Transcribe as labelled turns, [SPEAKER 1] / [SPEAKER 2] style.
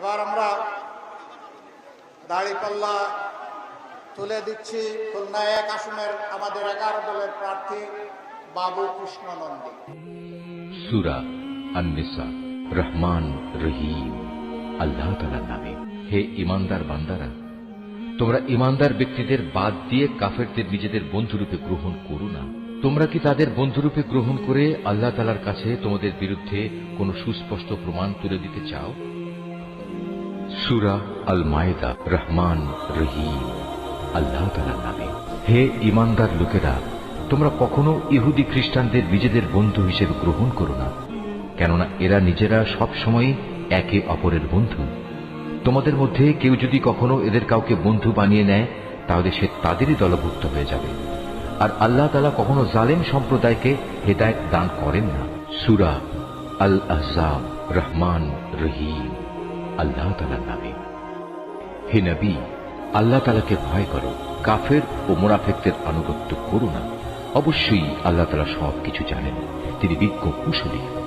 [SPEAKER 1] এবার আমরা দাড়িপাল্লা তুলে দিচ্ছি খুলনা 1 আসনের আমাদের 11 দলের প্রার্থী বাবু কৃষ্ণ নন্দী।
[SPEAKER 2] সূরা আন-নিসা। রহমান রহিম আল্লাহ তাআলার নামে। হে ঈমানদার বান্দারা, তোমরা ঈমানদার ব্যক্তিদের বাদ দিয়ে কাফেরদের নিজেদের বন্ধুরূপে গ্রহণ করো না। তোমরা কি তাদের বন্ধুরূপে গ্রহণ করে আল্লাহ তাআলার কাছে তোমাদের বিরুদ্ধে কোন সুস্পষ্ট প্রমাণ তুলে দিতে চাও? সূরা আল মায়েদা। রহমান রহিম আল্লাহ তাআলার নামে। হে ঈমানদার লোকেরা, তোমরা কখনো ইহুদি খ্রিস্টানদের নিজেদের বন্ধু হিসেবে গ্রহণ করো না, কেননা এরা নিজেরা সব সময় একে অপরের বন্ধু। তোমাদের মধ্যে কেউ যদি কখনো এদের কাউকে বন্ধু বানিয়ে নেয়, তাহলে সে তাদেরই দলভুক্ত হয়ে যাবে। আর আল্লাহ তাআলা কখনো জালেম সম্প্রদায়কে হেদায়েত দান করেন না। সূরা আল আহজাব। রহমান রহিম আল্লাহ তাআলার নামে। হে নবী, আল্লাহ তাআলাকে ভয় করো, কাফের ও মুনাফিকদের আনুগত্য করো না। অবশ্যই আল্লাহ তাআলা সবকিছু জানেন, তিনি বিজ্ঞ কুশলী।